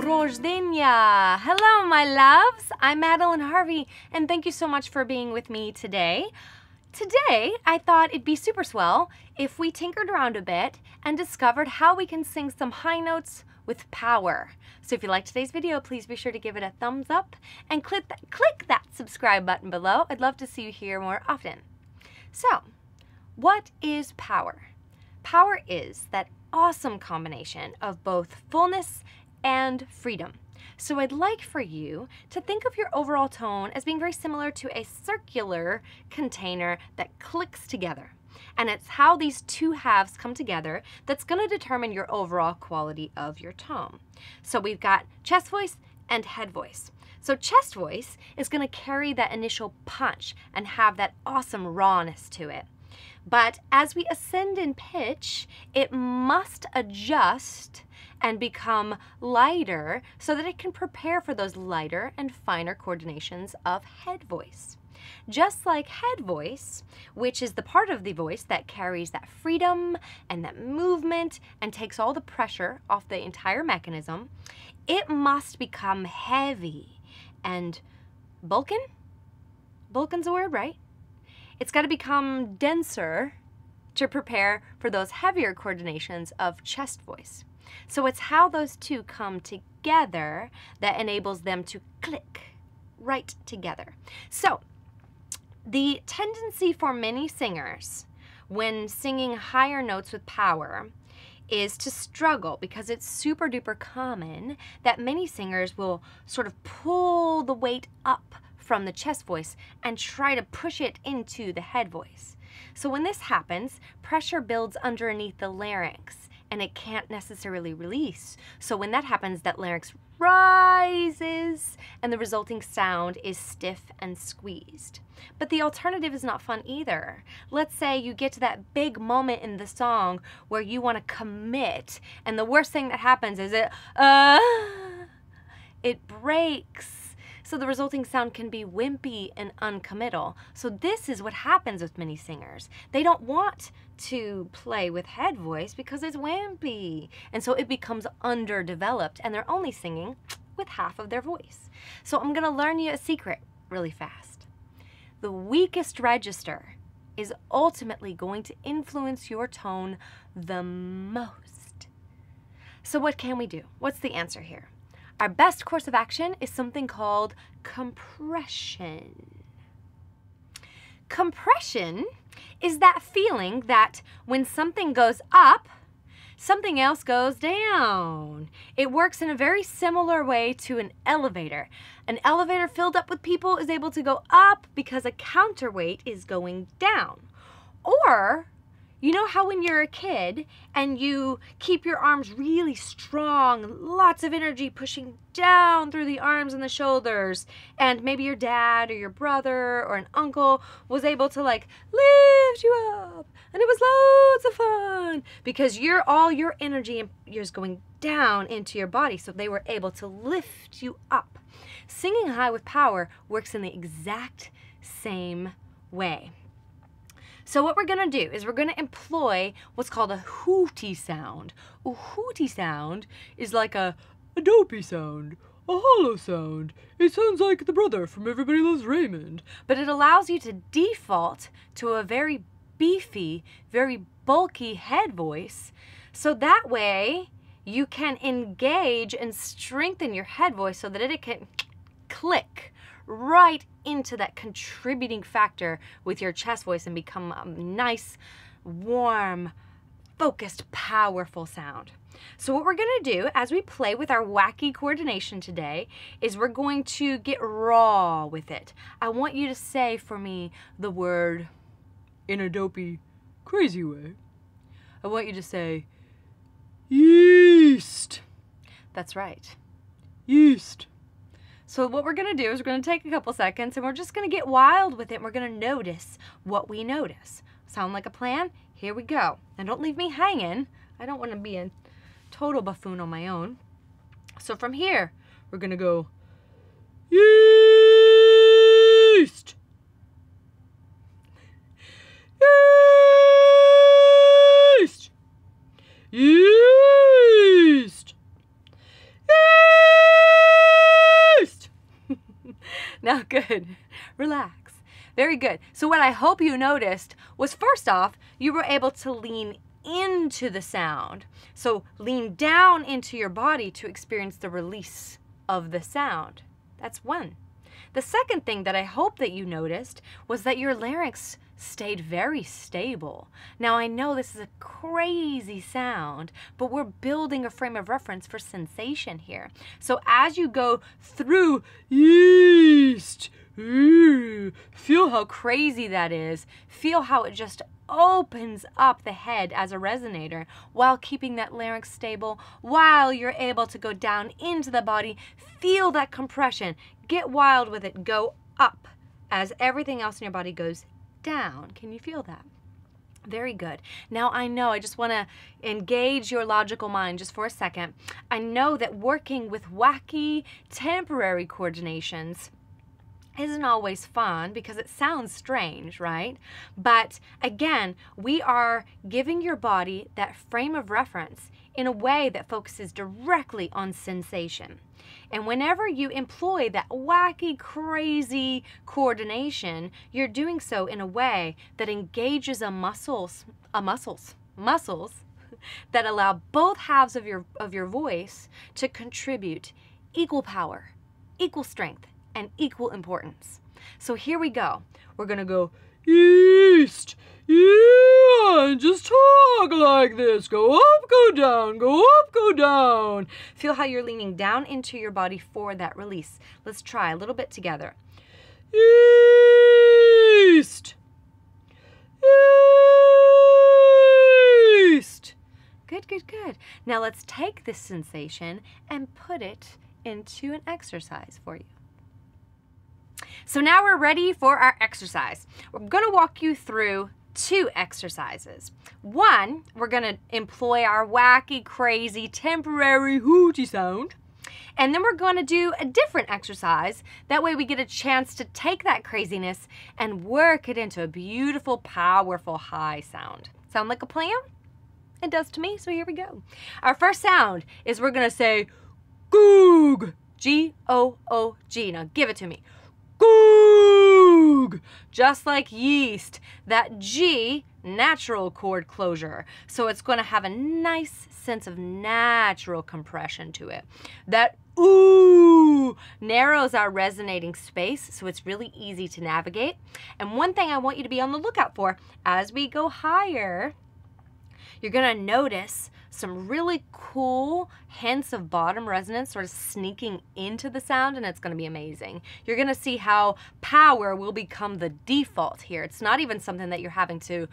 Roždenja! Hello, my loves! I'm Madeleine Harvey, and thank you so much for being with me today. Today, I thought it'd be super swell if we tinkered around a bit and discovered how we can sing some high notes with power. So if you liked today's video, please be sure to give it a thumbs up and click that subscribe button below. I'd love to see you here more often. So, what is power? Power is that awesome combination of both fullness and freedom. So I'd like for you to think of your overall tone as being very similar to a circular container that clicks together. And it's how these two halves come together that's going to determine your overall quality of your tone. So we've got chest voice and head voice. So chest voice is going to carry that initial punch and have that awesome rawness to it. But as we ascend in pitch, it must adjust and become lighter so that it can prepare for those lighter and finer coordinations of head voice. Just like head voice, which is the part of the voice that carries that freedom and that movement and takes all the pressure off the entire mechanism, it must become heavy and bulkin? Bulkin's a word, right? It's got to become denser to prepare for those heavier coordinations of chest voice. So it's how those two come together that enables them to click right together. So the tendency for many singers when singing higher notes with power is to struggle because it's super duper common that many singers will sort of pull the weight up from the chest voice and try to push it into the head voice. So when this happens, pressure builds underneath the larynx and it can't necessarily release. So when that happens, that larynx rises and the resulting sound is stiff and squeezed. But the alternative is not fun either. Let's say you get to that big moment in the song where you want to commit, and the worst thing that happens is it breaks. So the resulting sound can be wimpy and uncommittal. So this is what happens with many singers. They don't want to play with head voice because it's wimpy. And so it becomes underdeveloped and they're only singing with half of their voice. So I'm gonna learn you a secret really fast. The weakest register is ultimately going to influence your tone the most. So what can we do? What's the answer here? Our best course of action is something called compression. Compression is that feeling that when something goes up, something else goes down. It works in a very similar way to an elevator. An elevator filled up with people is able to go up because a counterweight is going down. Or, you know how when you're a kid and you keep your arms really strong, lots of energy pushing down through the arms and the shoulders, and maybe your dad or your brother or an uncle was able to like lift you up, and it was loads of fun because all your energy is going down into your body, so they were able to lift you up. Singing high with power works in the exact same way. So what we're going to do is we're going to employ what's called a hooty sound. A hooty sound is like a dopey sound, a hollow sound. It sounds like the brother from Everybody Loves Raymond. But it allows you to default to a very beefy, very bulky head voice. So that way you can engage and strengthen your head voice so that it can click right into that contributing factor with your chest voice and become a nice, warm, focused, powerful sound. So what we're going to do as we play with our wacky coordination today is we're going to get raw with it. I want you to say for me the word in a dopey, crazy way. I want you to say yeast. That's right. Yeast. So what we're going to do is we're going to take a couple seconds and we're just going to get wild with it. And we're going to notice what we notice. Sound like a plan? Here we go. And don't leave me hanging. I don't want to be a total buffoon on my own. So from here, we're going to go yeast. Yeast. Yeast. Yeast. Good. Relax. Very good. So what I hope you noticed was, first off, you were able to lean into the sound. So lean down into your body to experience the release of the sound. That's one. The second thing that I hope that you noticed was that your larynx stayed very stable. Now I know this is a crazy sound, but we're building a frame of reference for sensation here. So as you go through yeast, feel how crazy that is. Feel how it just opens up the head as a resonator while keeping that larynx stable, while you're able to go down into the body. Feel that compression. Get wild with it. Go up as everything else in your body goes down. Can you feel that? Very good. Now I know, I just want to engage your logical mind just for a second. I know that working with wacky temporary coordinations isn't always fun because it sounds strange, right? But again, we are giving your body that frame of reference in a way that focuses directly on sensation. And whenever you employ that wacky, crazy coordination, you're doing so in a way that engages muscles that allow both halves of your voice to contribute equal power, equal strength, and equal importance. So here we go. We're gonna go east, yeah, and just talk like this. Go up, go down, go up, go down. Feel how you're leaning down into your body for that release. Let's try a little bit together. East, east. Good, good, good. Now let's take this sensation and put it into an exercise for you. So now we're ready for our exercise. We're going to walk you through two exercises. One, we're going to employ our wacky, crazy, temporary hooty sound. And then we're going to do a different exercise. That way we get a chance to take that craziness and work it into a beautiful, powerful, high sound. Sound like a plan? It does to me, so here we go. Our first sound is we're going to say goog, G-O-O-G. Now give it to me. Goog! Just like yeast, that G, natural chord closure. So it's going to have a nice sense of natural compression to it. That ooh narrows our resonating space, so it's really easy to navigate. And one thing I want you to be on the lookout for, as we go higher, you're going to notice some really cool hints of bottom resonance sort of sneaking into the sound, and it's going to be amazing. You're going to see how power will become the default here. It's not even something that you're having to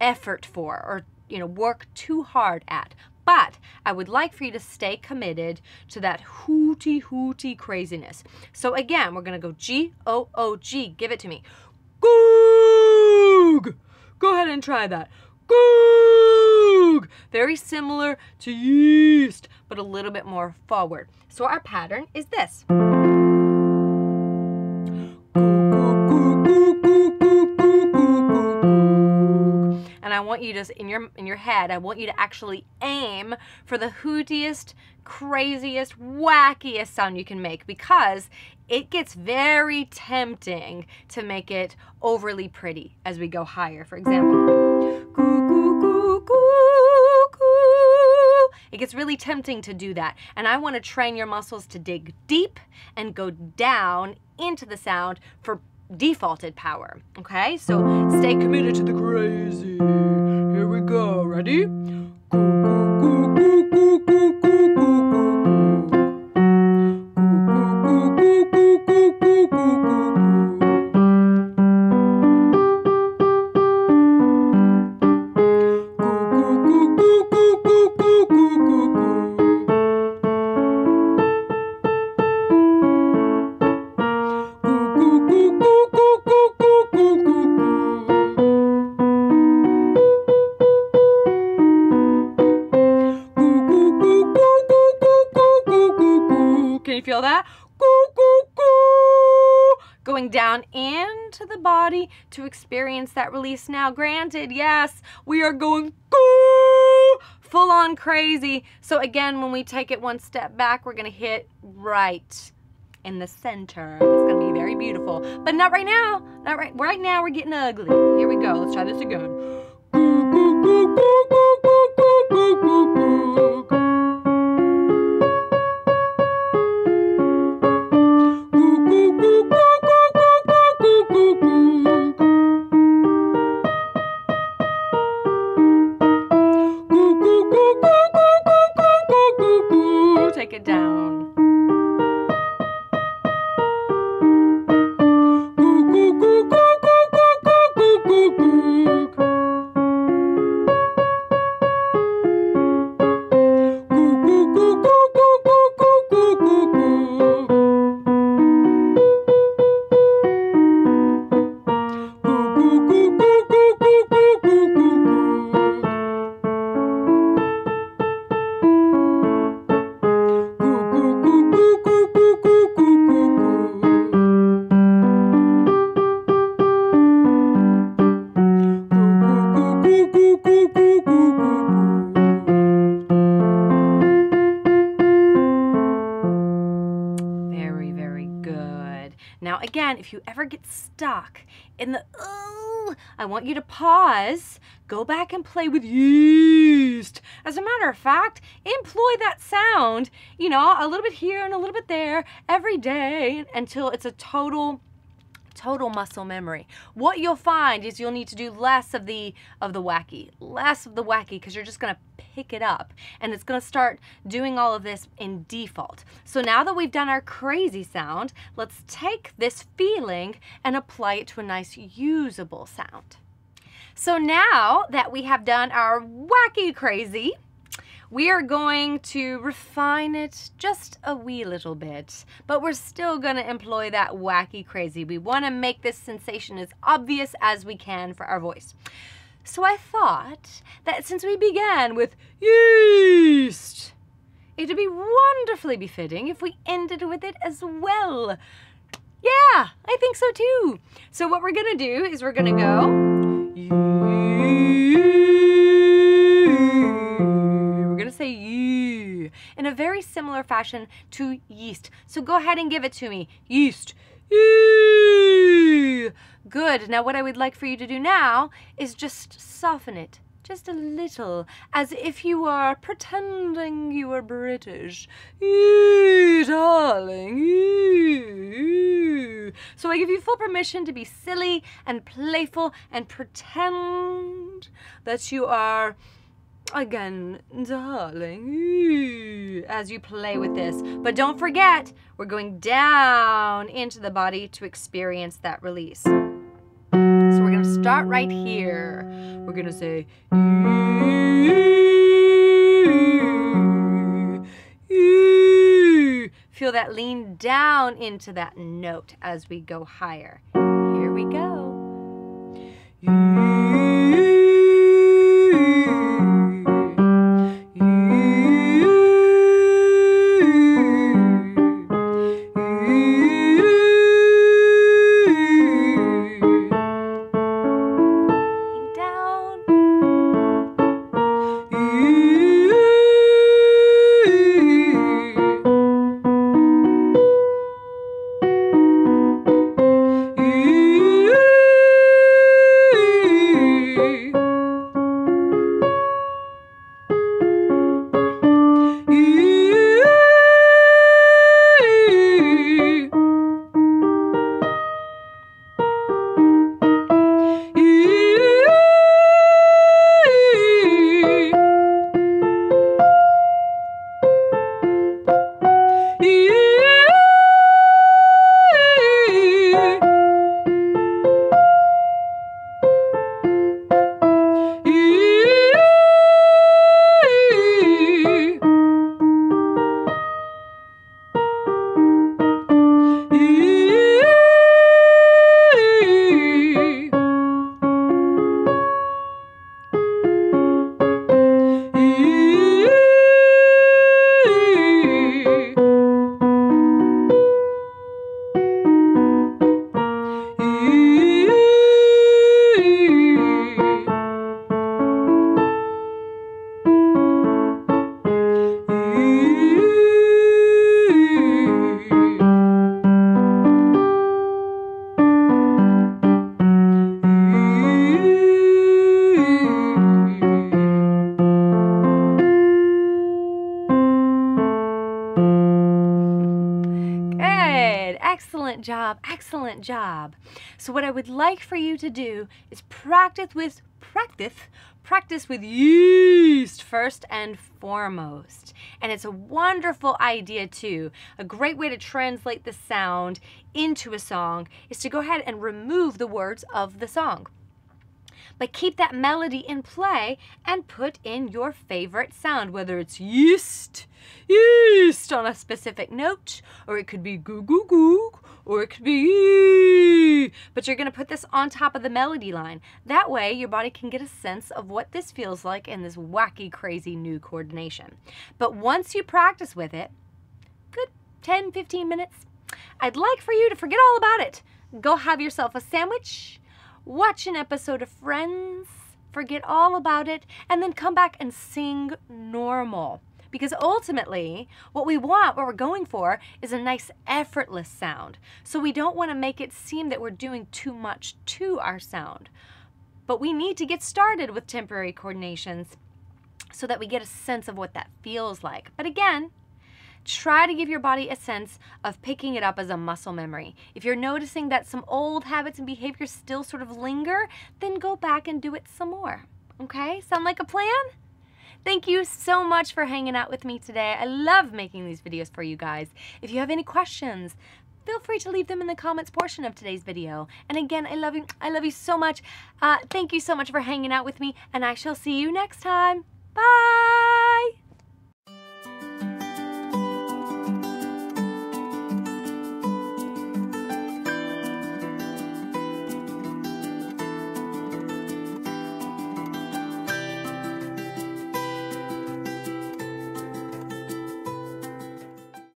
effort for or, work too hard at. But I would like for you to stay committed to that hooty craziness. So again, we're going to go G-O-O-G. Give it to me. Goog! Go ahead and try that. Goog! Very similar to yeast, but a little bit more forward. So our pattern is this. And I want you to, in your head, I want you to actually aim for the hootiest, craziest, wackiest sound you can make, because it gets very tempting to make it overly pretty as we go higher. For example, goo, goo, goo, goo, goo. It gets really tempting to do that. And I want to train your muscles to dig deep and go down into the sound for defaulted power. Okay, so stay committed to the crazy. Here we go. Ready? Goo, goo, goo, goo, goo, goo, goo, goo, goo. Can you feel that? Goo, goo, goo. Going down into the body to experience that release. Now, granted, yes, we are going goo, full on crazy. So again, when we take it one step back, we're going to hit right in the center. It's gonna be very beautiful, but not right now. Not right now. We're getting ugly. Here we go. Let's try this again. Take it down. Now again, if you ever get stuck in the I want you to pause, go back and play with yeast. As a matter of fact, employ that sound, you know, a little bit here and a little bit there every day until it's a total muscle memory. What you'll find is you'll need to do less of the wacky, because you're just gonna pick it up and it's gonna start doing all of this in default. So now that we've done our crazy sound, let's take this feeling and apply it to a nice usable sound. So now that we have done our wacky crazy, we are going to refine it just a wee little bit, but we're still going to employ that wacky crazy. We want to make this sensation as obvious as we can for our voice. So I thought that since we began with yeast, it would be wonderfully befitting if we ended with it as well. Yeah, I think so too. So what we're going to do is we're going to go say you in a very similar fashion to yeast. So go ahead and give it to me. Yeast. You. Good. Now what I would like for you to do now is just soften it just a little, as if you were pretending you were British. You, darling. You. So I give you full permission to be silly and playful and pretend that you are, again, darling, as you play with this. But don't forget, we're going down into the body to experience that release. So we're going to start right here. We're going to say, feel that lean down into that note as we go higher. Here we go. job. Excellent job. So what I would like for you to do is practice with yeast first and foremost. And it's a wonderful idea too. A great way to translate the sound into a song is to go ahead and remove the words of the song. But keep that melody in play and put in your favorite sound, whether it's yeast on a specific note, or it could be goo goo goo, or it could be yee. But you're gonna put this on top of the melody line. That way your body can get a sense of what this feels like in this wacky, crazy new coordination. But once you practice with it, good 10, 15 minutes, I'd like for you to forget all about it. Go have yourself a sandwich, watch an episode of Friends, forget all about it, and then come back and sing normal. Because ultimately, what we're going for is a nice effortless sound. So we don't want to make it seem that we're doing too much to our sound. But we need to get started with temporary coordinations so that we get a sense of what that feels like. But again, try to give your body a sense of picking it up as a muscle memory. If you're noticing that some old habits and behaviors still sort of linger, then go back and do it some more. Okay? Sound like a plan? Thank you so much for hanging out with me today. I love making these videos for you guys. If you have any questions, feel free to leave them in the comments portion of today's video. And again, I love you. I love you so much. Thank you so much for hanging out with me, and I shall see you next time. Bye.